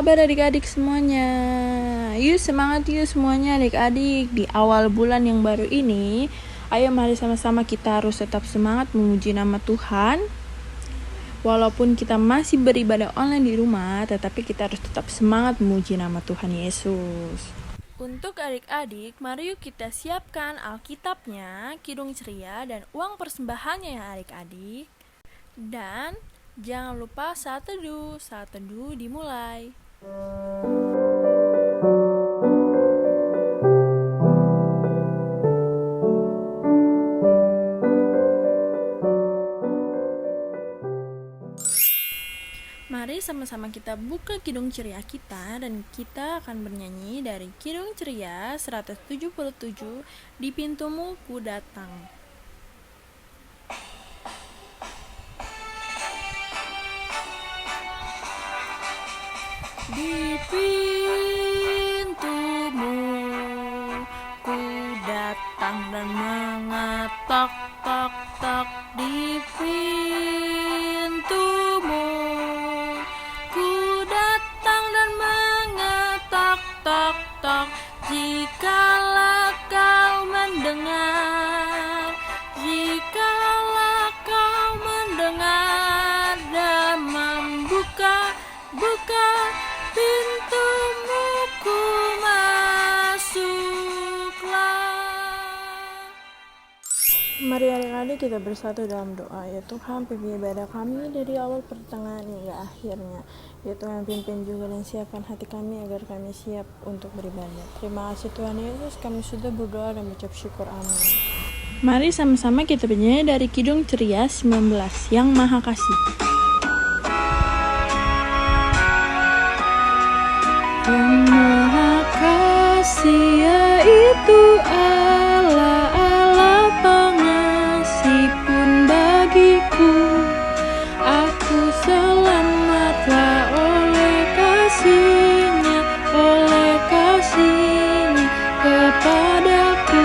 kabar adik-adik semuanya? Yuk semangat yuk semuanya adik-adik. Di awal bulan yang baru ini, ayo mari sama-sama kita harus tetap semangat memuji nama Tuhan. Walaupun kita masih beribadah online di rumah, tetapi kita harus tetap semangat memuji nama Tuhan Yesus. Untuk adik-adik, mari yuk kita siapkan Alkitabnya, kidung ceria, dan uang persembahannya ya adik-adik. Dan jangan lupa saat teduh dimulai. Mari sama-sama kita buka kidung ceria kita dan kita akan bernyanyi dari kidung ceria 177 Di Pintumu Ku Datang. Di pintumu ku datang dan mengetok tok tok. Di pintumu ku datang dan mengetok tok tok. Jikalau kau mendengar, jikalau kau mendengar dan membuka pintumu, ku masuklah. Mari adik-adik kita bersatu dalam doa. Ya Tuhan, pimpin ibadah kami dari awal pertengahan hingga akhirnya. Ya Tuhan, pimpin juga dan siapkan hati kami agar kami siap untuk beribadah. Terima kasih Tuhan Yesus, kami sudah berdoa dan mengucap syukur. Amin. Mari sama-sama kita bernyanyi dari kidung ceria 19, Yang Maha Kasih. Yang Maha Kasih yaitu Allah, Allah pengasih pun bagiku. Aku selamatlah oleh kasih-Nya kepadaku.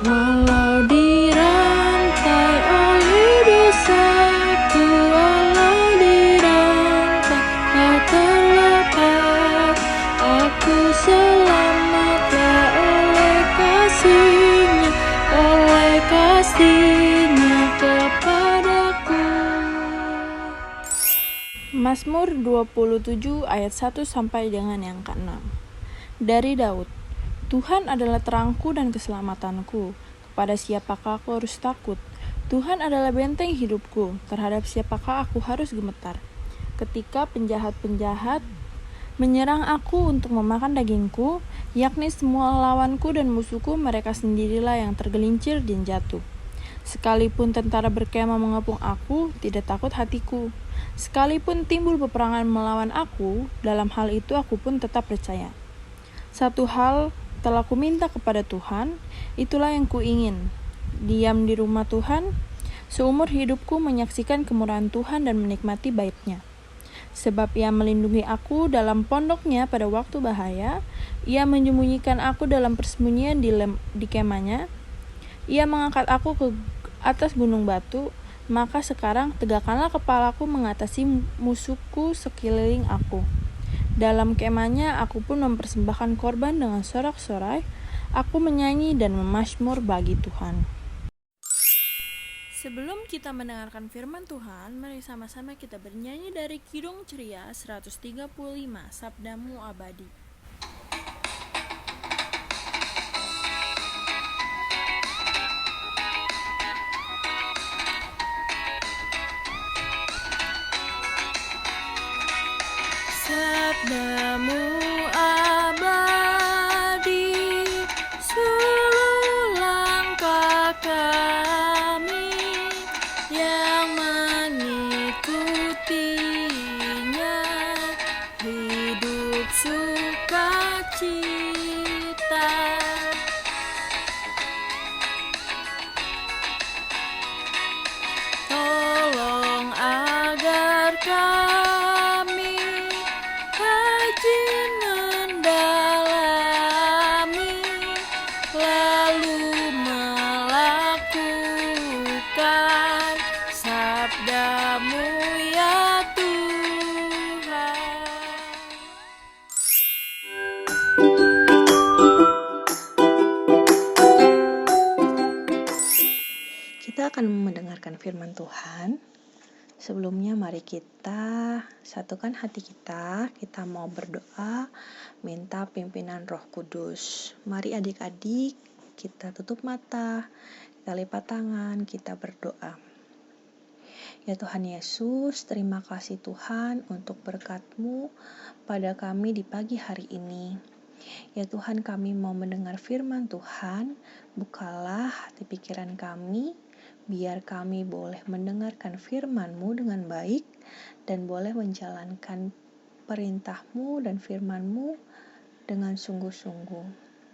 Walau dirantai oleh dosaku, walau dirantai tak terlepas, aku selamatlah oleh kasih-Nya kepadaku. Mazmur 27 ayat 1 sampai dengan yang ke-6. Dari Daud. Tuhan adalah terangku dan keselamatanku. Kepada siapakah aku harus takut? Tuhan adalah benteng hidupku. Terhadap siapakah aku harus gemetar? Ketika penjahat-penjahat menyerang aku untuk memakan dagingku, yakni semua lawanku dan musuhku, mereka sendirilah yang tergelincir dan jatuh. Sekalipun tentara berkemah mengepung aku, tidak takut hatiku. Sekalipun timbul peperangan melawan aku, dalam hal itu aku pun tetap percaya. Satu hal telah kuminta kepada Tuhan, itulah yang kuingin, diam di rumah Tuhan, seumur hidupku menyaksikan kemurahan Tuhan dan menikmati bait-Nya. Sebab Ia melindungi aku dalam pondok-Nya pada waktu bahaya, Ia menyembunyikan aku dalam persembunyian di kemah-Nya, Ia mengangkat aku ke atas gunung batu. Maka sekarang tegakkanlah kepalaku mengatasi musuhku sekeliling aku. Dalam kemahnya aku pun mempersembahkan korban dengan sorak-sorai. Aku menyanyi dan memazmur bagi Tuhan. Sebelum kita mendengarkan firman Tuhan, mari sama-sama kita bernyanyi dari kidung ceria 135, Sabdamu Abadi. Sabdamu abadi, seluruh langkah kami yang mengikutinya, hidup suka mendengarkan firman Tuhan, sebelumnya mari kita satukan hati kita mau berdoa, minta pimpinan Roh Kudus. Mari adik-adik, kita tutup mata, kita lipat tangan, kita berdoa. Ya Tuhan Yesus, terima kasih Tuhan untuk berkat-Mu pada kami di pagi hari ini. Ya Tuhan, kami mau mendengar firman Tuhan, bukalah hati pikiran kami, biar kami boleh mendengarkan firman-Mu dengan baik, dan boleh menjalankan perintah-Mu dan firman-Mu dengan sungguh-sungguh.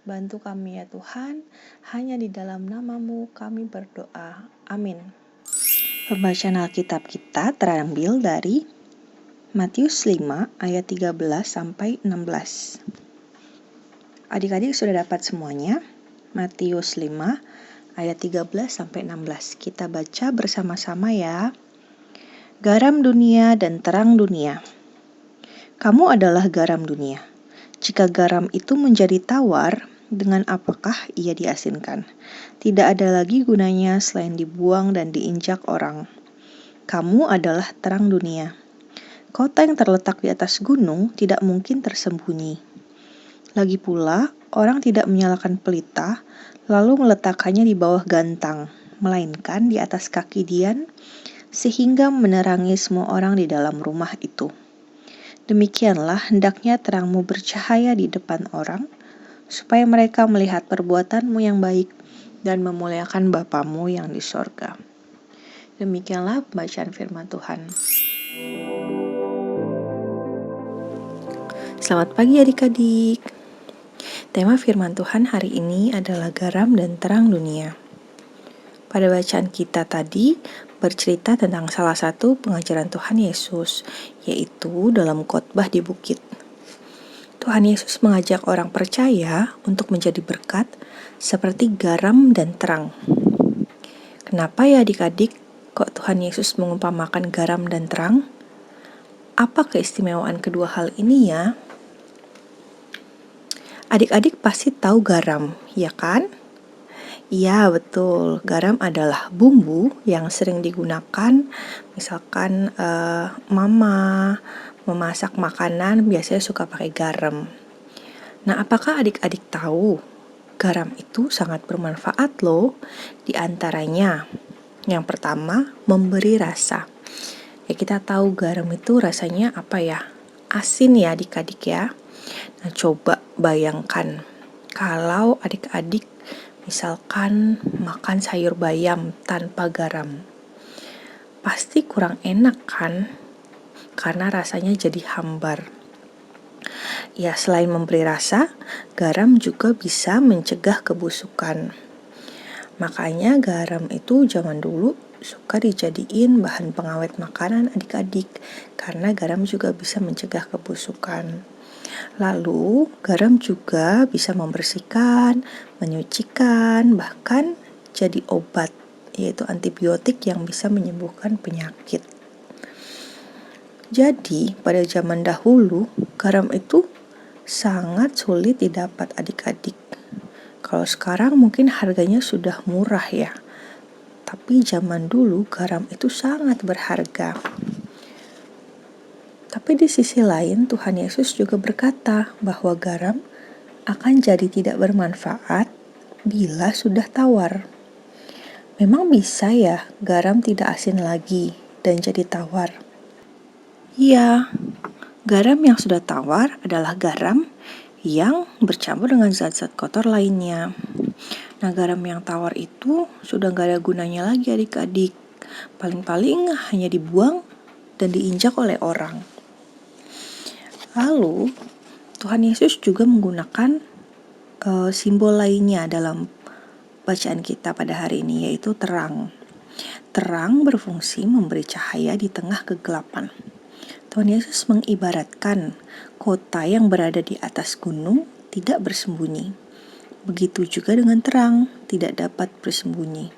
Bantu kami ya Tuhan, hanya di dalam nama-Mu kami berdoa. Amin. Pembacaan Alkitab kita terambil dari Matius 5 ayat 13 sampai 16. Adik-adik sudah dapat semuanya? Matius 5 ayat 13 sampai 16. Kita baca bersama-sama ya. Garam dunia dan terang dunia. Kamu adalah garam dunia. Jika garam itu menjadi tawar, dengan apakah ia diasinkan? Tidak ada lagi gunanya selain dibuang dan diinjak orang. Kamu adalah terang dunia. Kota yang terletak di atas gunung tidak mungkin tersembunyi. Lagi pula, orang tidak menyalakan pelita, lalu meletakkannya di bawah gantang, melainkan di atas kaki dian, sehingga menerangi semua orang di dalam rumah itu. Demikianlah hendaknya terangmu bercahaya di depan orang, supaya mereka melihat perbuatanmu yang baik dan memuliakan Bapamu yang di sorga. Demikianlah pembacaan firman Tuhan. Selamat pagi adik-adik. Tema firman Tuhan hari ini adalah garam dan terang dunia. Pada bacaan kita tadi bercerita tentang salah satu pengajaran Tuhan Yesus, yaitu dalam khotbah di bukit. Tuhan Yesus mengajak orang percaya untuk menjadi berkat seperti garam dan terang. Kenapa ya adik-adik kok Tuhan Yesus mengumpamakan garam dan terang? Apa keistimewaan kedua hal ini ya? Adik-adik pasti tahu garam, ya kan? Iya, betul. Garam adalah bumbu yang sering digunakan, misalkan mama memasak makanan biasanya suka pakai garam. Nah, apakah adik-adik tahu garam itu sangat bermanfaat loh? Di antaranya, yang pertama, memberi rasa. Ya, kita tahu garam itu rasanya apa ya? Asin ya adik-adik ya. Nah, coba bayangkan kalau adik-adik misalkan makan sayur bayam tanpa garam. Pasti kurang enak kan? Karena rasanya jadi hambar. Ya, selain memberi rasa, garam juga bisa mencegah kebusukan. Makanya garam itu zaman dulu suka dijadiin bahan pengawet makanan adik-adik, karena garam juga bisa mencegah kebusukan. Lalu, garam juga bisa membersihkan, menyucikan, bahkan jadi obat, yaitu antibiotik yang bisa menyembuhkan penyakit. Jadi, pada zaman dahulu, garam itu sangat sulit didapat adik-adik. Kalau sekarang mungkin harganya sudah murah ya, tapi zaman dulu garam itu sangat berharga. Tapi di sisi lain Tuhan Yesus juga berkata bahwa garam akan jadi tidak bermanfaat bila sudah tawar. Memang bisa ya garam tidak asin lagi dan jadi tawar? Iya, garam yang sudah tawar adalah garam yang bercampur dengan zat-zat kotor lainnya. Nah, garam yang tawar itu sudah gak ada gunanya lagi adik-adik. Paling-paling hanya dibuang dan diinjak oleh orang. Lalu, Tuhan Yesus juga menggunakan simbol lainnya dalam bacaan kita pada hari ini, yaitu terang. Terang berfungsi memberi cahaya di tengah kegelapan. Tuhan Yesus mengibaratkan kota yang berada di atas gunung tidak bersembunyi. Begitu juga dengan terang, tidak dapat bersembunyi.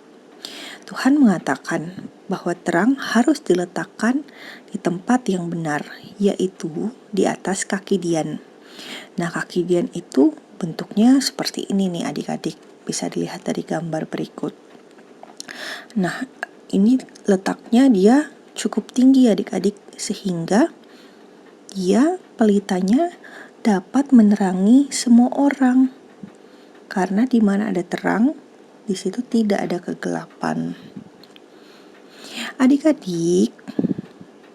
Tuhan mengatakan bahwa terang harus diletakkan di tempat yang benar, yaitu di atas kaki dian. Nah, kaki dian itu bentuknya seperti ini nih adik-adik, bisa dilihat dari gambar berikut. Nah, ini letaknya dia cukup tinggi adik-adik, sehingga dia pelitanya dapat menerangi semua orang. Karena di mana ada terang, di situ tidak ada kegelapan. Adik-adik,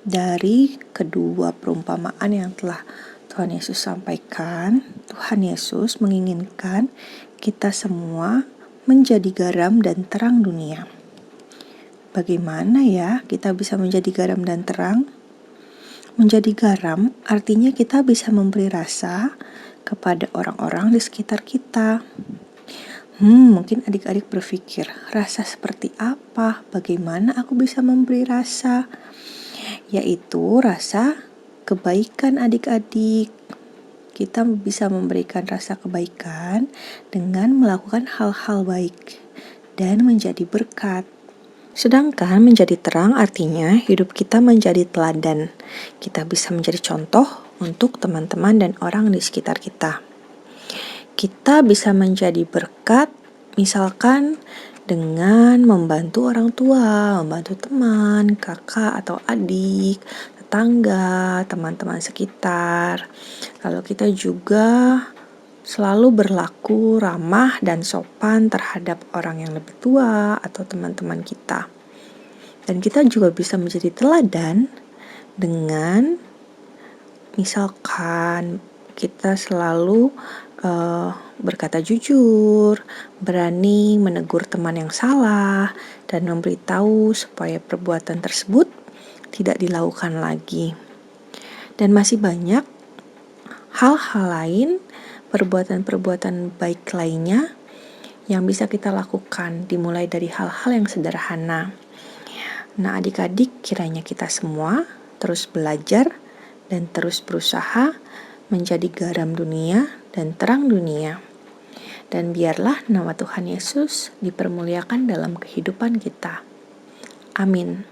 dari kedua perumpamaan yang telah Tuhan Yesus sampaikan, Tuhan Yesus menginginkan kita semua menjadi garam dan terang dunia. Bagaimana ya kita bisa menjadi garam dan terang? Menjadi garam artinya kita bisa memberi rasa kepada orang-orang di sekitar kita. Mungkin adik-adik berpikir, rasa seperti apa? Bagaimana aku bisa memberi rasa? Yaitu rasa kebaikan adik-adik. Kita bisa memberikan rasa kebaikan dengan melakukan hal-hal baik dan menjadi berkat. Sedangkan menjadi terang artinya hidup kita menjadi teladan. Kita bisa menjadi contoh untuk teman-teman dan orang di sekitar kita. Kita bisa menjadi berkat, misalkan dengan membantu orang tua, membantu teman, kakak atau adik, tetangga, teman-teman sekitar. Lalu kita juga selalu berlaku ramah dan sopan terhadap orang yang lebih tua atau teman-teman kita. Dan kita juga bisa menjadi teladan dengan misalkan kita selalu berkata jujur, berani menegur teman yang salah, dan memberitahu supaya perbuatan tersebut tidak dilakukan lagi. Dan masih banyak hal-hal lain, perbuatan-perbuatan baik lainnya yang bisa kita lakukan, dimulai dari hal-hal yang sederhana. Nah, adik-adik, kiranya kita semua terus belajar dan terus berusaha menjadi garam dunia dan terang dunia. Dan biarlah nama Tuhan Yesus dipermuliakan dalam kehidupan kita. Amin.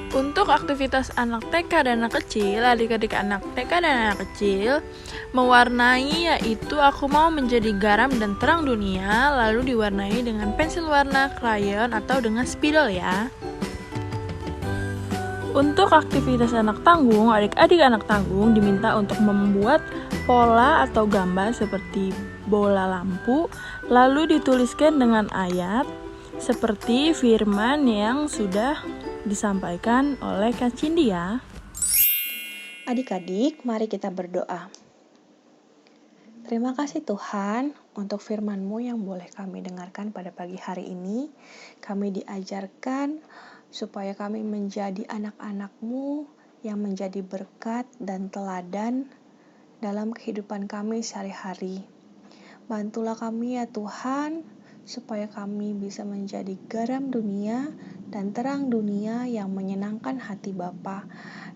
Untuk aktivitas anak TK dan anak kecil, adik-adik anak TK dan anak kecil mewarnai, yaitu aku mau menjadi garam dan terang dunia, lalu diwarnai dengan pensil warna, krayon, atau dengan spidol ya. Untuk aktivitas anak tanggung, adik-adik anak tanggung diminta untuk membuat pola atau gambar seperti bola lampu, lalu dituliskan dengan ayat seperti firman yang sudah disampaikan oleh Kak Cindy ya. Adik-adik, mari kita berdoa. Terima kasih Tuhan untuk firman-Mu yang boleh kami dengarkan pada pagi hari ini. Kami diajarkan supaya kami menjadi anak-anak-Mu yang menjadi berkat dan teladan dalam kehidupan kami sehari-hari. Bantulah kami ya Tuhan, supaya kami bisa menjadi garam dunia dan terang dunia yang menyenangkan hati Bapa,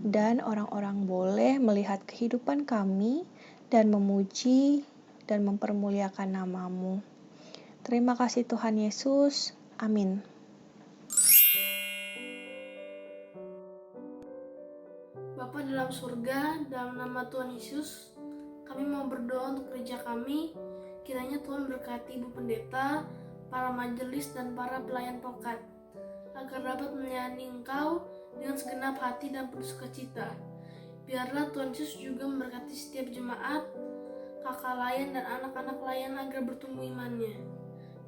dan orang-orang boleh melihat kehidupan kami dan memuji dan mempermuliakan nama-Mu. Terima kasih Tuhan Yesus. Amin. Bapa dalam surga, dalam nama Tuhan Yesus, kami mau berdoa untuk gereja kami. Kiranya Tuhan berkati Ibu Pendeta, para majelis, dan para pelayan pokat, agar dapat melayani Engkau dengan segenap hati dan penuh sukacita. Biarlah Tuhan Yesus juga memberkati setiap jemaat, kakak layan, dan anak-anak layan agar bertumbuh imannya.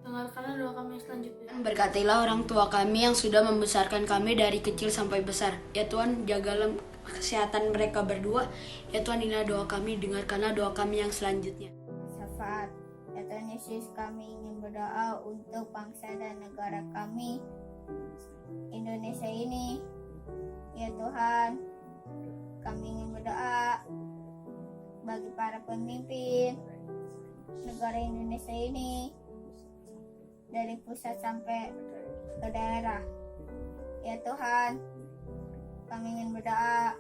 Dengarkanlah doa kami selanjutnya. Berkatilah orang tua kami yang sudah membesarkan kami dari kecil sampai besar. Ya Tuhan, jagalah kesehatan mereka berdua. Ya Tuhan, inilah doa kami, dengarkanlah doa kami yang selanjutnya. Syafaat. Ya Tuhan Yesus, kami ingin berdoa untuk bangsa dan negara kami, Indonesia ini. Ya Tuhan, kami ingin berdoa bagi para pemimpin negara Indonesia ini, dari pusat sampai ke daerah. Ya Tuhan, kami ingin berdoa,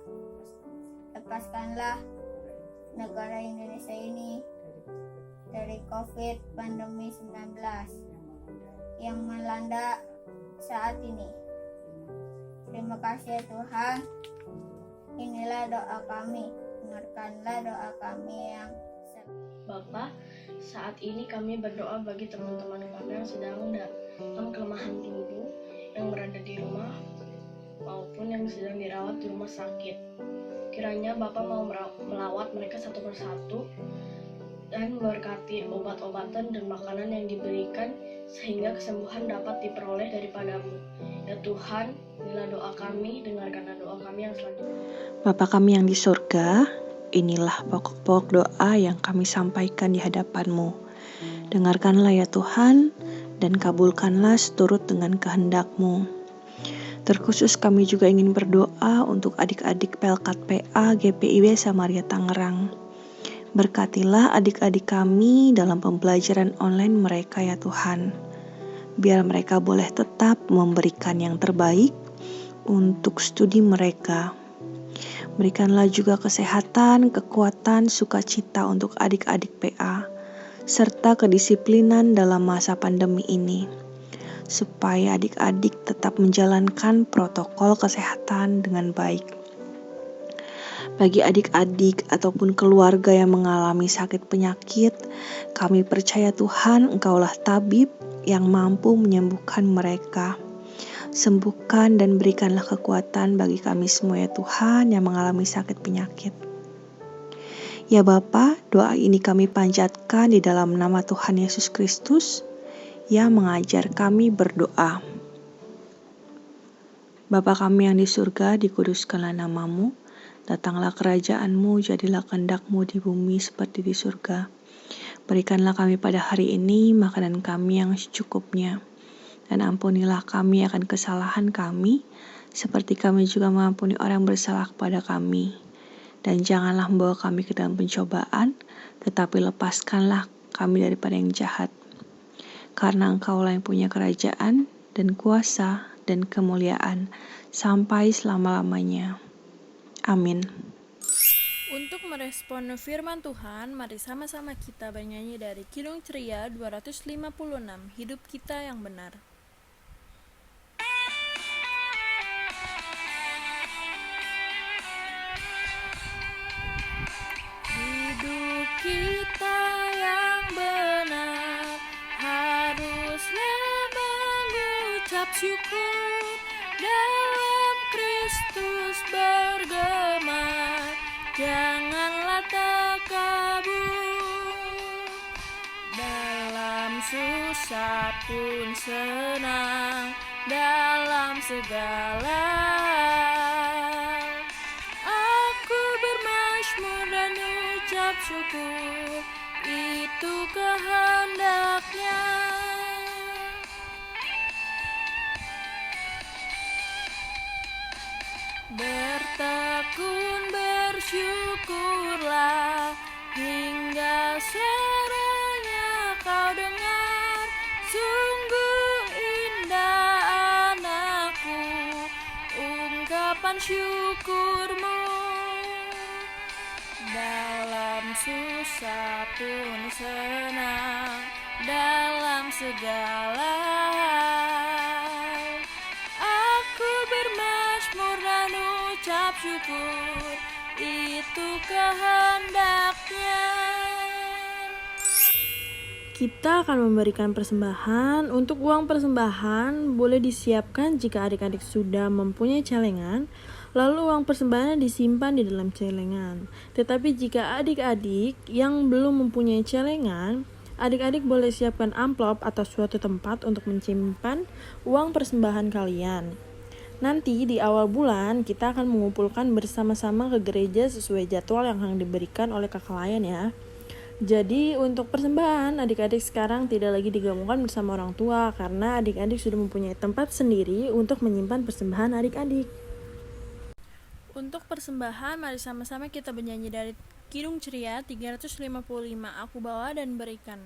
lepaskanlah negara Indonesia ini dari COVID pandemi 19 yang melanda saat ini. Terima kasih ya Tuhan. Inilah doa kami. Dengarkanlah doa kami yang Bapak, saat ini kami berdoa bagi teman-teman kami yang sedang dalam kelemahan tubuh. yang berada di rumah maupun yang sedang dirawat di rumah sakit. Kiranya Bapa mau melawat mereka satu persatu dan memberkati obat-obatan dan makanan yang diberikan sehingga kesembuhan dapat diperoleh daripadamu. Ya Tuhan, inilah doa kami, dengarkanlah doa kami yang selanjutnya. Bapa kami yang di surga, inilah pokok-pokok doa yang kami sampaikan di hadapan-Mu. Dengarkanlah ya Tuhan, dan kabulkanlah seturut dengan kehendak-Mu. Terkhusus kami juga ingin berdoa untuk adik-adik Pelkat PA GPIB Samaria Tangerang. Berkatilah adik-adik kami dalam pembelajaran online mereka ya Tuhan. Biar mereka boleh tetap memberikan yang terbaik untuk studi mereka. Berikanlah juga kesehatan, kekuatan, sukacita untuk adik-adik PA, serta kedisiplinan dalam masa pandemi ini, supaya adik-adik tetap menjalankan protokol kesehatan dengan baik. Bagi adik-adik ataupun keluarga yang mengalami sakit penyakit, kami percaya Tuhan, Engkaulah tabib yang mampu menyembuhkan mereka. Sembuhkan dan berikanlah kekuatan bagi kami semua ya Tuhan yang mengalami sakit penyakit. Ya Bapa, doa ini kami panjatkan di dalam nama Tuhan Yesus Kristus yang mengajar kami berdoa. Bapa kami yang di surga, dikuduskanlah nama-Mu. Datanglah kerajaan-Mu, jadilah kehendak-Mu di bumi seperti di surga. Berikanlah kami pada hari ini makanan kami yang secukupnya. Dan ampunilah kami akan kesalahan kami, seperti kami juga mengampuni orang bersalah kepada kami. Dan janganlah membawa kami ke dalam pencobaan, tetapi lepaskanlah kami daripada yang jahat. Karena Engkaulah yang punya kerajaan, dan kuasa, dan kemuliaan, sampai selama-lamanya. Amin. Untuk merespon firman Tuhan, mari sama-sama kita bernyanyi dari Kidung Ceria 256, Hidup Kita Yang Benar. Hidup kita yang benar, harusnya mengucap syukur, dalam Kristus bergema, janganlah takabur. Dalam susah pun senang, dalam segala aku bermazmur dan ucap syukur, itu kehendak-Nya. Bertekun bersyukurlah, hingga suaranya kau dengar. Sungguh indah anakku, ungkapan syukurmu. Dalam susah pun senang, dalam segala aku bermazmur dan ucap syukur, itu kehendak-Nya. Kita akan memberikan persembahan. Untuk uang persembahan boleh disiapkan jika adik-adik sudah mempunyai celengan, lalu uang persembahan disimpan di dalam celengan. Tetapi jika adik-adik yang belum mempunyai celengan, adik-adik boleh siapkan amplop atau suatu tempat untuk menyimpan uang persembahan kalian. Nanti di awal bulan kita akan mengumpulkan bersama-sama ke gereja sesuai jadwal yang akan diberikan oleh kakak layan ya. Jadi untuk persembahan, adik-adik sekarang tidak lagi digabungkan bersama orang tua karena adik-adik sudah mempunyai tempat sendiri untuk menyimpan persembahan adik-adik. Untuk persembahan, mari sama-sama kita bernyanyi dari Kidung Ceria 355, Aku Bawa dan Berikan.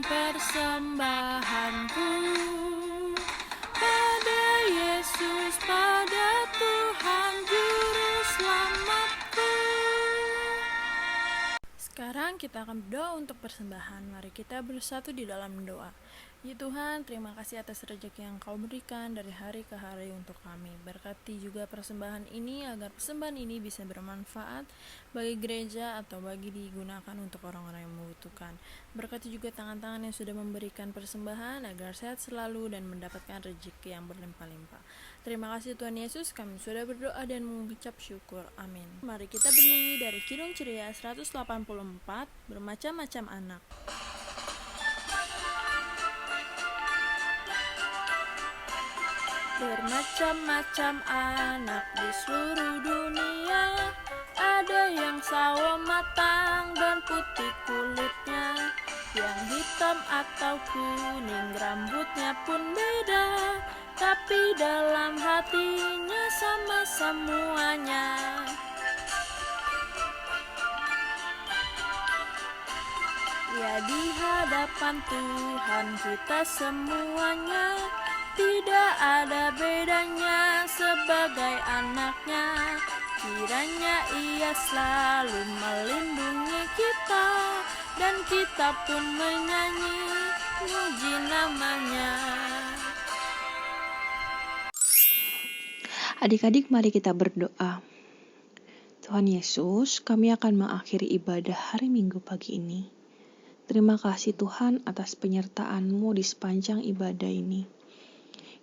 Persembahanku pada Yesus, pada Tuhan Juru Selamatku. Sekarang kita akan berdoa untuk persembahan. Mari kita bersatu di dalam doa. Ya Tuhan, terima kasih atas rezeki yang Kau berikan dari hari ke hari untuk kami. Berkati juga persembahan ini agar persembahan ini bisa bermanfaat bagi gereja atau bagi digunakan untuk orang-orang yang membutuhkan. Berkati juga tangan-tangan yang sudah memberikan persembahan agar sehat selalu dan mendapatkan rezeki yang berlimpah-limpah. Terima kasih Tuhan Yesus, kami sudah berdoa dan mengucap syukur. Amin. Mari kita bernyanyi dari Kidung Ceria 184, Bermacam-macam anak. Bermacam-macam anak di seluruh dunia, ada yang sawo matang dan putih kulitnya, yang hitam atau kuning rambutnya pun beda, tapi dalam hatinya sama semuanya. Ya di hadapan Tuhan kita semuanya, tidak ada bedanya sebagai anaknya. Kiranya Ia selalu melindungi kita, dan kita pun menyanyi puji namanya. Adik-adik, mari kita berdoa. Tuhan Yesus, kami akan mengakhiri ibadah hari Minggu pagi ini. Terima kasih Tuhan atas penyertaan-Mu di sepanjang ibadah ini.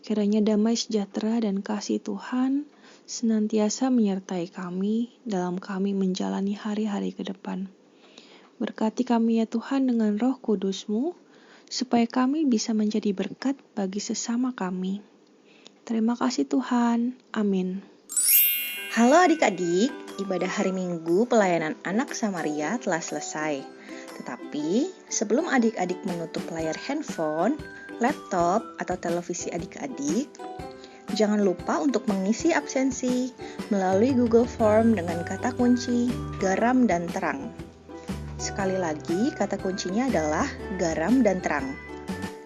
Kiranya damai sejahtera dan kasih Tuhan senantiasa menyertai kami dalam kami menjalani hari-hari ke depan. Berkati kami ya Tuhan dengan Roh Kudus-Mu, supaya kami bisa menjadi berkat bagi sesama kami. Terima kasih Tuhan. Amin. Halo adik-adik, ibadah hari Minggu pelayanan anak Samaria telah selesai. Tetapi sebelum adik-adik menutup layar handphone, laptop, atau televisi adik-adik, jangan lupa untuk mengisi absensi melalui Google Form dengan kata kunci garam dan terang. Sekali lagi, kata kuncinya adalah garam dan terang.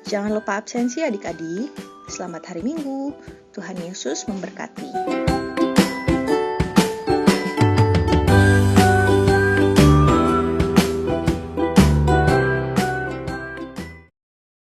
Jangan lupa absensi adik-adik. Selamat hari Minggu. Tuhan Yesus memberkati.